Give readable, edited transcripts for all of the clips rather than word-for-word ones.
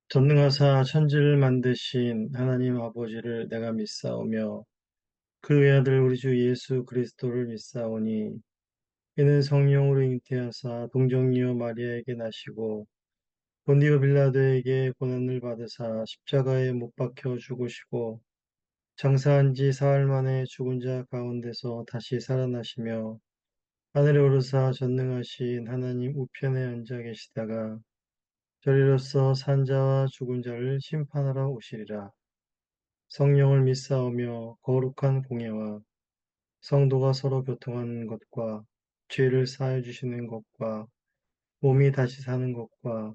전능하사 천지를 만드신 하나님 아버지를 내가 믿사오며 그 외아들 우리 주 예수 그리스도를 믿사오니 이는 성령으로 잉태하사 동정녀 마리아에게 나시고 본디오 빌라도에게 고난을 받으사 십자가에 못 박혀 죽으시고 장사한 지 사흘 만에 죽은 자 가운데서 다시 살아나시며 하늘에 오르사 전능하신 하나님 우편에 앉아 계시다가 저리로서 산자와 죽은 자를 심판하러 오시리라. 성령을 믿사오며 거룩한 공예와 성도가 서로 교통하는 것과 죄를 사하여 주시는 것과 몸이 다시 사는 것과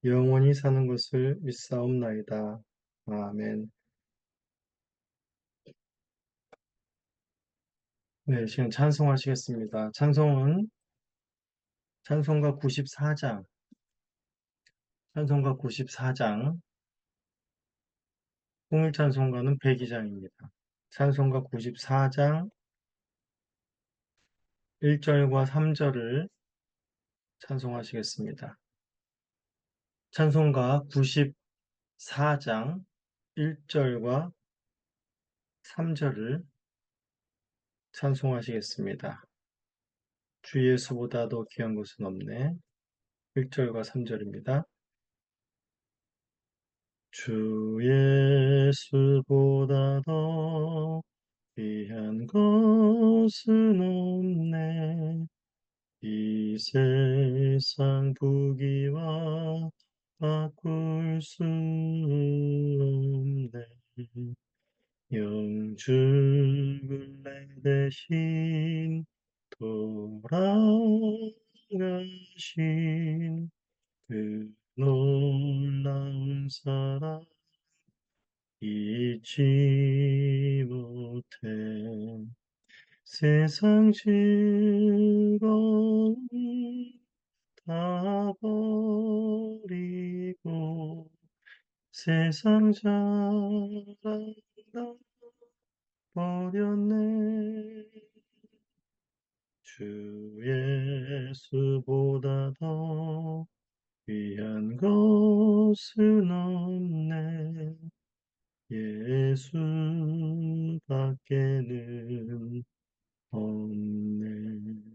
영원히 사는 것을 믿사옵나이다. 아멘. 네, 지금 찬송하시겠습니다. 찬송은 찬송가 94장, 찬송가 94장, 통일 찬송가는 102장입니다. 찬송가 94장 1절과 3절을 찬송하시겠습니다. 찬송가 94장 1절과 3절을 찬송하시겠습니다. 주 예수보다 더 귀한 것은 없네. 1절과 3절입니다. 주 예수보다 더 귀한 것은 없네. 이 세상 부귀와 바꿀 수 없네. 영주굴레 대신 돌아가신 그 놀라운 사랑 잊지 못해. 세상 즐거움 다 버리고 세상 자랑 다 버렸네. 주 예수보다 더 귀한 것은 없네. 예수밖에는 없네.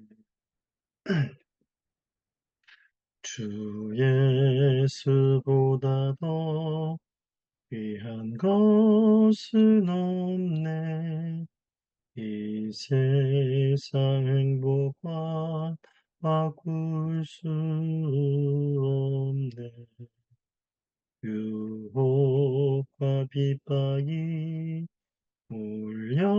주 예수보다 더 귀한 것은 없네. 이 세상 행복과 바꿀 수 없네. 유혹과 핍박이 몰려와도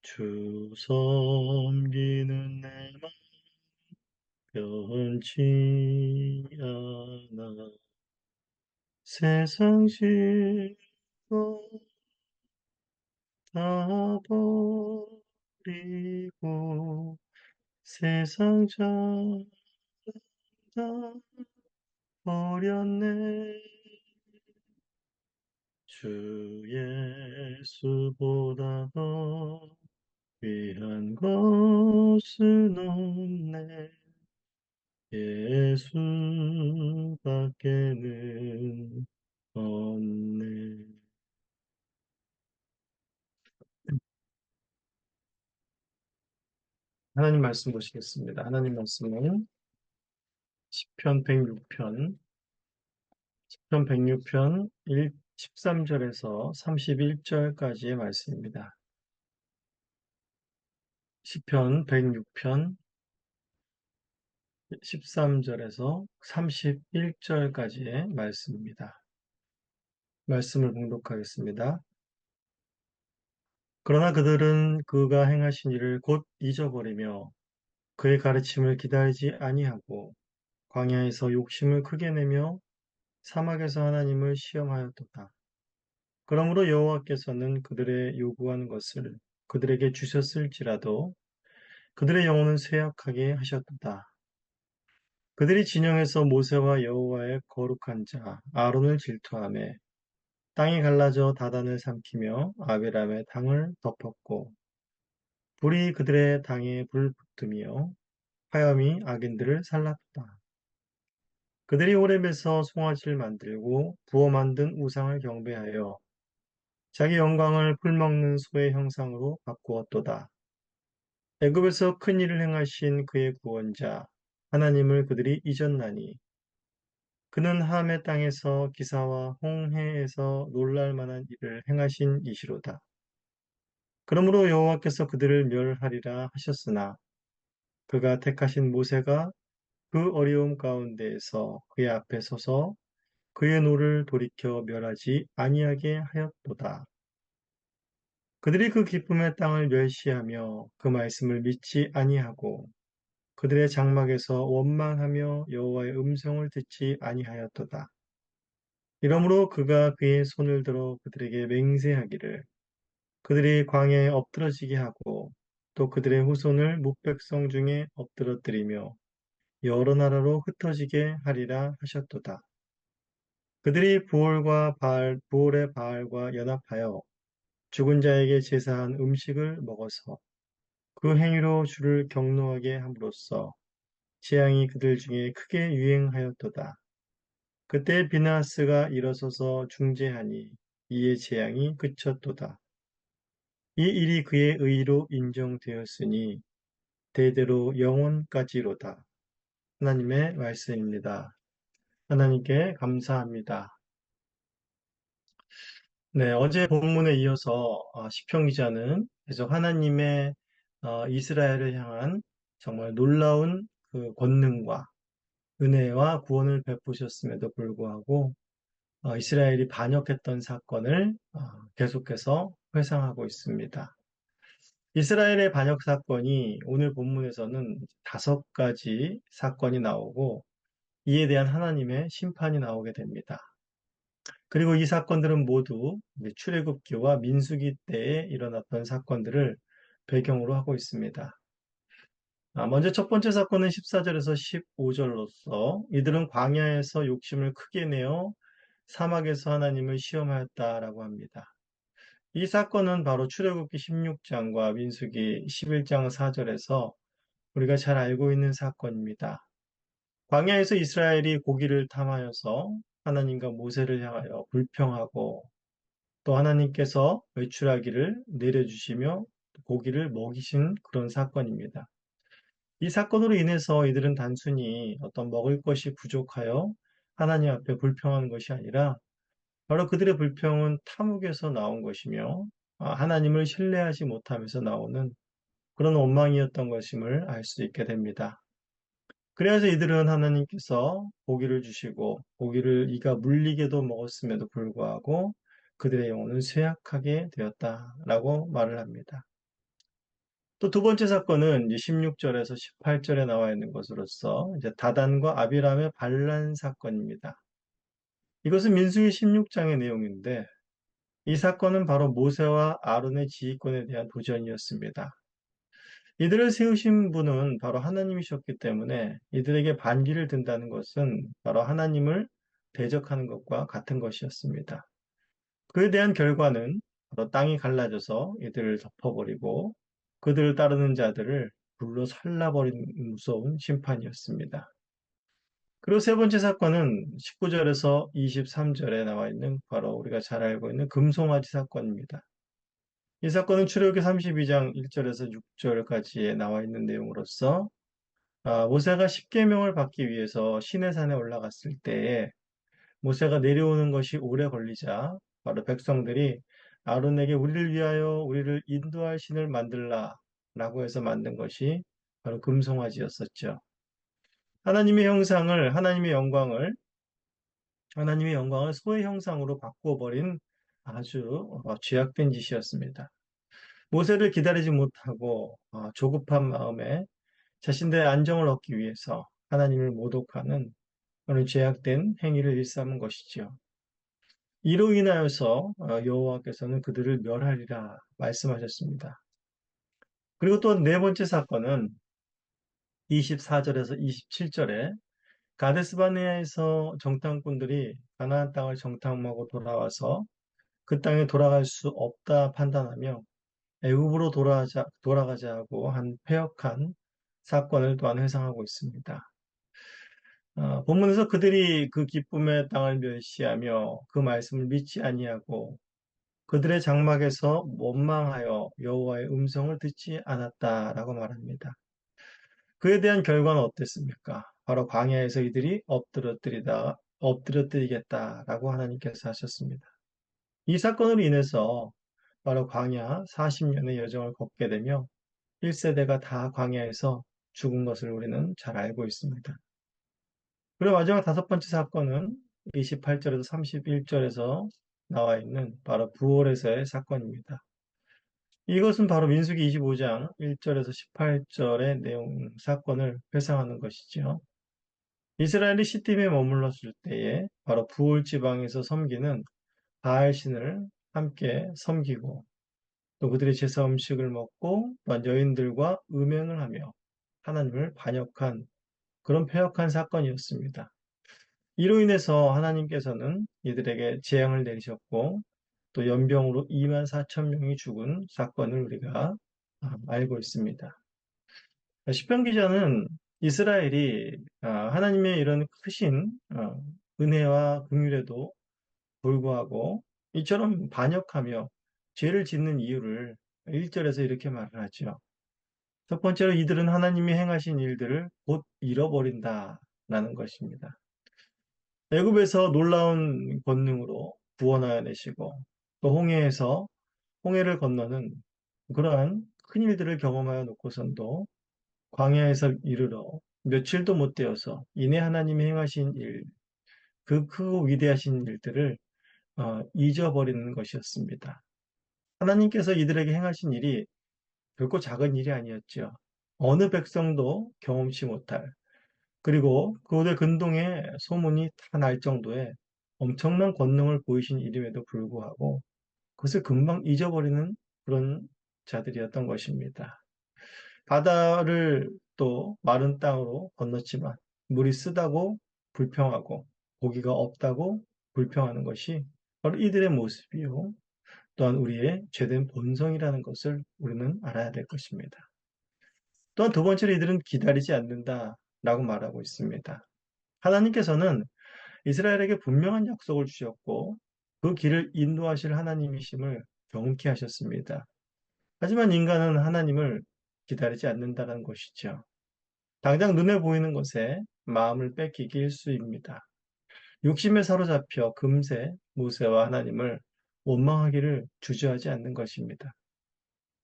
주 섬기는 내 맘 변치 않아. 세상 즐거움 다 버리고 세상 자랑 다 버렸네. 주 예수보다 더 귀한 것은 없네. 예수밖에는 없네. 하나님 말씀 보시겠습니다. 하나님 말씀은 시편 106편, 시편 106편 13절에서 31절까지의 말씀입니다. 시편 106편 13절에서 31절까지의 말씀입니다. 말씀을 봉독하겠습니다. 그러나 그들은 그가 행하신 일을 곧 잊어버리며 그의 가르침을 기다리지 아니하고 광야에서 욕심을 크게 내며 사막에서 하나님을 시험하였도다. 그러므로 여호와께서는 그들의 요구한 것을 그들에게 주셨을지라도 그들의 영혼은 쇠약하게 하셨도다. 그들이 진영에서 모세와 여호와의 거룩한 자 아론을 질투하며 땅이 갈라져 다단을 삼키며 아비람의 당을 덮었고 불이 그들의 당에 불붙으며 화염이 악인들을 살랐다. 그들이 호렙에서 송아지를 만들고 부어 만든 우상을 경배하여 자기 영광을 풀먹는 소의 형상으로 바꾸었도다. 애굽에서 큰 일을 행하신 그의 구원자 하나님을 그들이 잊었나니 그는 함의 땅에서 기사와 홍해에서 놀랄 만한 일을 행하신 이시로다. 그러므로 여호와께서 그들을 멸하리라 하셨으나 그가 택하신 모세가 그 어려움 가운데에서 그의 앞에 서서 그의 노를 돌이켜 멸하지 아니하게 하였도다. 그들이 그 기쁨의 땅을 멸시하며 그 말씀을 믿지 아니하고 그들의 장막에서 원망하며 여호와의 음성을 듣지 아니하였도다. 이러므로 그가 그의 손을 들어 그들에게 맹세하기를 그들이 광야에 엎드러지게 하고 또 그들의 후손을 뭇백성 중에 엎드러뜨리며 여러 나라로 흩어지게 하리라 하셨도다. 그들이 부올의 바알과 연합하여 죽은 자에게 제사한 음식을 먹어서 그 행위로 주를 경노하게 함으로써 재앙이 그들 중에 크게 유행하였도다. 그때 비나스가 일어서서 중재하니 이에 재앙이 그쳤도다. 이 일이 그의 의로 인정되었으니 대대로 영원까지로다. 하나님의 말씀입니다. 하나님께 감사합니다. 네, 어제 본문에 이어서 시편 기자는 계속 하나님의 이스라엘을 향한 정말 놀라운 그 권능과 은혜와 구원을 베푸셨음에도 불구하고 이스라엘이 반역했던 사건을 계속해서 회상하고 있습니다. 이스라엘의 반역 사건이 오늘 본문에서는 5가지 사건이 나오고 이에 대한 하나님의 심판이 나오게 됩니다. 그리고 이 사건들은 모두 출애굽기와 민수기 때에 일어났던 사건들을 배경으로 하고 있습니다. 먼저 첫 번째 사건은 14절에서 15절로서 이들은 광야에서 욕심을 크게 내어 사막에서 하나님을 시험하였다라고 합니다. 이 사건은 바로 출애굽기 16장과 민수기 11장 4절에서 우리가 잘 알고 있는 사건입니다. 광야에서 이스라엘이 고기를 탐하여서 하나님과 모세를 향하여 불평하고 또 하나님께서 외출하기를 내려주시며 고기를 먹이신 그런 사건입니다. 이 사건으로 인해서 이들은 단순히 어떤 먹을 것이 부족하여 하나님 앞에 불평하는 것이 아니라 바로 그들의 불평은 탐욕에서 나온 것이며 하나님을 신뢰하지 못하면서 나오는 그런 원망이었던 것임을 알 수 있게 됩니다. 그래서 이들은 하나님께서 고기를 주시고 고기를 이가 물리게도 먹었음에도 불구하고 그들의 영혼은 쇠약하게 되었다라고 말을 합니다. 또 두 번째 사건은 이제 16절에서 18절에 나와 있는 것으로서 이제 다단과 아비람의 반란 사건입니다. 이것은 민수기 16장의 내용인데 이 사건은 바로 모세와 아론의 지휘권에 대한 도전이었습니다. 이들을 세우신 분은 바로 하나님이셨기 때문에 이들에게 반기를 든다는 것은 바로 하나님을 대적하는 것과 같은 것이었습니다. 그에 대한 결과는 바로 땅이 갈라져서 이들을 덮어버리고 그들을 따르는 자들을 불로 살라버린 무서운 심판이었습니다. 그리고 세 번째 사건은 19절에서 23절에 나와 있는 바로 우리가 잘 알고 있는 금송아지 사건입니다. 이 사건은 출애굽기 32장 1절에서 6절까지에 나와 있는 내용으로서 모세가 십계명을 받기 위해서 시내산에 올라갔을 때에 모세가 내려오는 것이 오래 걸리자 바로 백성들이 아론에게 우리를 위하여 우리를 인도할 신을 만들라 라고 해서 만든 것이 바로 금송아지였었죠. 하나님의 영광을 소의 형상으로 바꾸어버린 아주 죄악된 짓이었습니다. 모세를 기다리지 못하고 조급한 마음에 자신들의 안정을 얻기 위해서 하나님을 모독하는 그런 죄악된 행위를 일삼은 것이지요. 이로 인하여서 여호와께서는 그들을 멸하리라 말씀하셨습니다. 그리고 또 네 번째 사건은 24절에서 27절에 가데스바네아에서 정탐꾼들이 가나안 땅을 정탐하고 돌아와서 그 땅에 돌아갈 수 없다 판단하며 애굽으로 돌아가자 하고 한 패역한 사건을 또한 회상하고 있습니다. 본문에서 그들이 그 기쁨의 땅을 멸시하며 그 말씀을 믿지 아니하고 그들의 장막에서 원망하여 여호와의 음성을 듣지 않았다라고 말합니다. 그에 대한 결과는 어땠습니까? 바로 광야에서 이들이 엎드려뜨리겠다라고 하나님께서 하셨습니다. 이 사건으로 인해서 바로 광야 40년의 여정을 걷게 되며 1세대가 다 광야에서 죽은 것을 우리는 잘 알고 있습니다. 그리고 마지막 다섯 번째 사건은 28절에서 31절에서 나와 있는 바로 부월에서의 사건입니다. 이것은 바로 민수기 25장 1절에서 18절의 내용, 사건을 회상하는 것이죠. 이스라엘이 시딤에 머물렀을 때에 바로 부올 지방에서 섬기는 바알 신을 함께 섬기고 또 그들의 제사 음식을 먹고 또한 여인들과 음행을 하며 하나님을 반역한 그런 패역한 사건이었습니다. 이로 인해서 하나님께서는 이들에게 재앙을 내리셨고 또 연병으로 2만 4천 명이 죽은 사건을 우리가 알고 있습니다. 시편 기자는 이스라엘이 하나님의 이런 크신 은혜와 긍휼에도 불구하고 이처럼 반역하며 죄를 짓는 이유를 1절에서 이렇게 말을 하죠. 첫 번째로 이들은 하나님이 행하신 일들을 곧 잃어버린다라는 것입니다. 애굽에서 놀라운 권능으로 구원하여 내시고 또 홍해에서 홍해를 건너는 그러한 큰 일들을 경험하여 놓고선도 광야에서 이르러 며칠도 못 되어서 이내 하나님이 행하신 일, 그 크고 위대하신 일들을 잊어버리는 것이었습니다. 하나님께서 이들에게 행하신 일이 결코 작은 일이 아니었죠. 어느 백성도 경험치 못할, 그리고 그곳의 근동에 소문이 다 날 정도의 엄청난 권능을 보이신 일임에도 불구하고 그것을 금방 잊어버리는 그런 자들이었던 것입니다. 바다를 또 마른 땅으로 건넜지만 물이 쓰다고 불평하고 고기가 없다고 불평하는 것이 바로 이들의 모습이요. 또한 우리의 죄된 본성이라는 것을 우리는 알아야 될 것입니다. 또한 두 번째로 이들은 기다리지 않는다라고 말하고 있습니다. 하나님께서는 이스라엘에게 분명한 약속을 주셨고 그 길을 인도하실 하나님이심을 경험케 하셨습니다. 하지만 인간은 하나님을 기다리지 않는다는 것이죠. 당장 눈에 보이는 것에 마음을 뺏기기 일쑤입니다. 욕심에 사로잡혀 금세 모세와 하나님을 원망하기를 주저하지 않는 것입니다.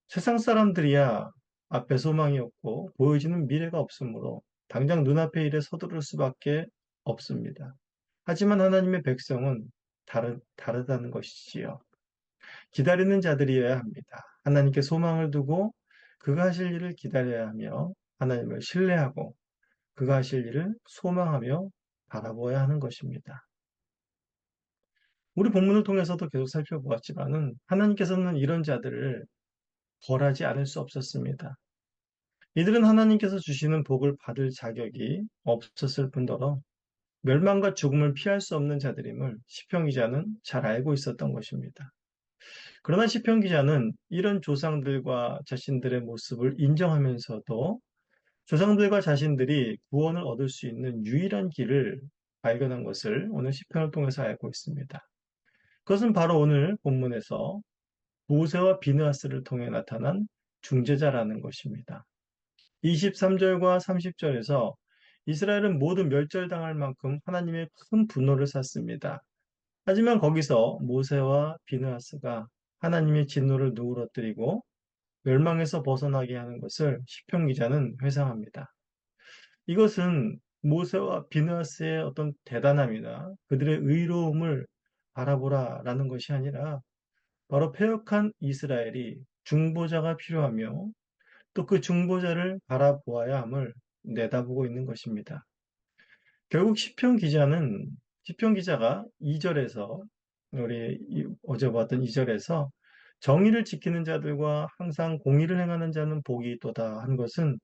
세상 사람들이야 앞에 소망이 없고 보여지는 미래가 없으므로 당장 눈앞의 일에 서두를 수밖에 없습니다. 하지만 하나님의 백성은 다르다는 것이지요. 기다리는 자들이어야 합니다. 하나님께 소망을 두고 그가 하실 일을 기다려야 하며 하나님을 신뢰하고 그가 하실 일을 소망하며 바라보아야 하는 것입니다. 우리 본문을 통해서도 계속 살펴보았지만은 하나님께서는 이런 자들을 벌하지 않을 수 없었습니다. 이들은 하나님께서 주시는 복을 받을 자격이 없었을 뿐더러 멸망과 죽음을 피할 수 없는 자들임을 시편 기자는 잘 알고 있었던 것입니다. 그러나 시편 기자는 이런 조상들과 자신들의 모습을 인정하면서도 조상들과 자신들이 구원을 얻을 수 있는 유일한 길을 발견한 것을 오늘 시편을 통해서 알고 있습니다. 그것은 바로 오늘 본문에서 모세와 비느하스를 통해 나타난 중재자라는 것입니다. 23절과 30절에서 이스라엘은 모두 멸절당할 만큼 하나님의 큰 분노를 샀습니다. 하지만 거기서 모세와 비느하스가 하나님의 진노를 누그러뜨리고 멸망에서 벗어나게 하는 것을 시편 기자는 회상합니다. 이것은 모세와 비느하스의 어떤 대단함이나 그들의 의로움을 바라보라라는 것이 아니라 바로 패역한 이스라엘이 중보자가 필요하며 또 그 중보자를 바라보아야 함을 내다보고 있는 것입니다. 결국 시편 기자가 2절에서 우리 어제 봤던 2절에서 정의를 지키는 자들과 항상 공의를 행하는 자는 복이 있도다 한 것은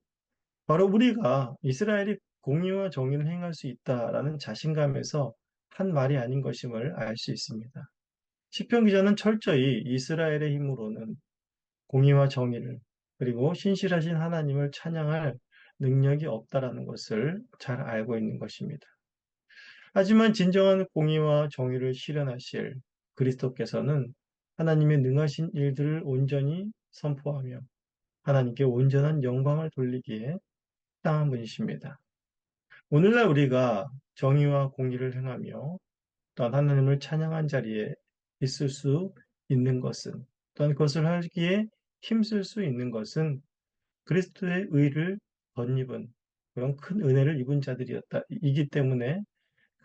바로 우리가 이스라엘이 공의와 정의를 행할 수 있다라는 자신감에서 한 말이 아닌 것임을 알 수 있습니다. 시편 기자는 철저히 이스라엘의 힘으로는 공의와 정의를 그리고 신실하신 하나님을 찬양할 능력이 없다라는 것을 잘 알고 있는 것입니다. 하지만 진정한 공의와 정의를 실현하실 그리스도께서는 하나님의 능하신 일들을 온전히 선포하며 하나님께 온전한 영광을 돌리기에 합당한 분이십니다. 오늘날 우리가 정의와 공의를 행하며 또한 하나님을 찬양한 자리에 있을 수 있는 것은 또한 그것을 하기에 힘쓸 수 있는 것은 그리스도의 의를 덧입은 그런 큰 은혜를 입은 이기 때문에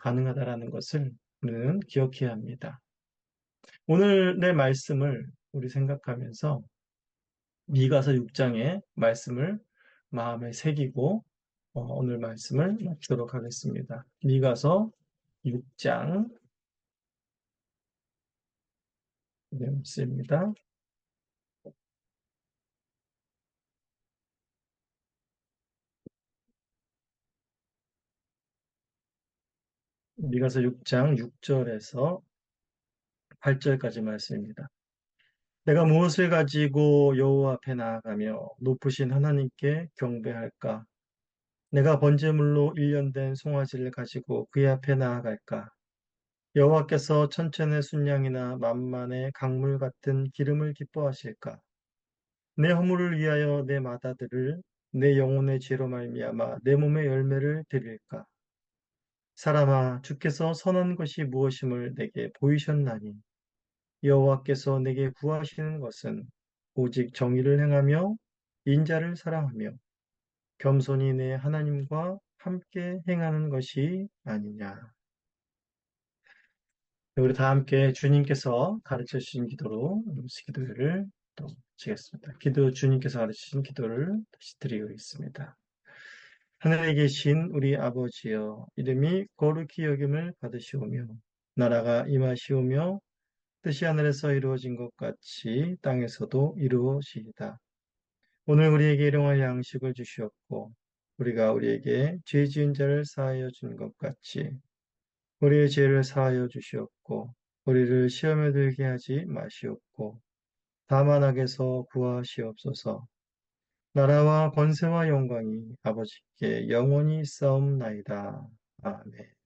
가능하다라는 것을 우리는 기억해야 합니다. 오늘의 말씀을 우리 생각하면서 미가서 6장의 말씀을 마음에 새기고 오늘 말씀을 마치도록 하겠습니다. 미가서 6장 말씀입니다. 미가서 6장 6절에서 8절까지 말씀입니다. 내가 무엇을 가지고 여호와 앞에 나아가며 높으신 하나님께 경배할까? 내가 번제물로 일련된 송아지를 가지고 그의 앞에 나아갈까? 여호와께서 천천의 순양이나 만만의 강물 같은 기름을 기뻐하실까? 내 허물을 위하여 내 마다들을 내 영혼의 죄로 말미암아 내 몸의 열매를 드릴까? 사람아, 주께서 선한 것이 무엇임을 내게 보이셨나니 여호와께서 내게 구하시는 것은 오직 정의를 행하며 인자를 사랑하며 겸손히 내 하나님과 함께 행하는 것이 아니냐. 우리 다 함께 주님께서 가르쳐 주신 기도로 기도를 또 마치겠습니다. 주님께서 가르쳐 주신 기도를 다시 드리겠습니다. 하늘에 계신 우리 아버지여, 이름이 거룩히 여김을 받으시오며 나라가 임하시오며 뜻이 하늘에서 이루어진 것 같이 땅에서도 이루어지이다. 오늘 우리에게 일용할 양식을 주시옵고 우리가 우리에게 죄 지은 자를 사하여 준 것 같이 우리의 죄를 사하여 주시옵고 우리를 시험에 들게 하지 마시옵고 다만 악에서 구하시옵소서. 나라와 권세와 영광이 아버지께 영원히 있사옵나이다. 아멘.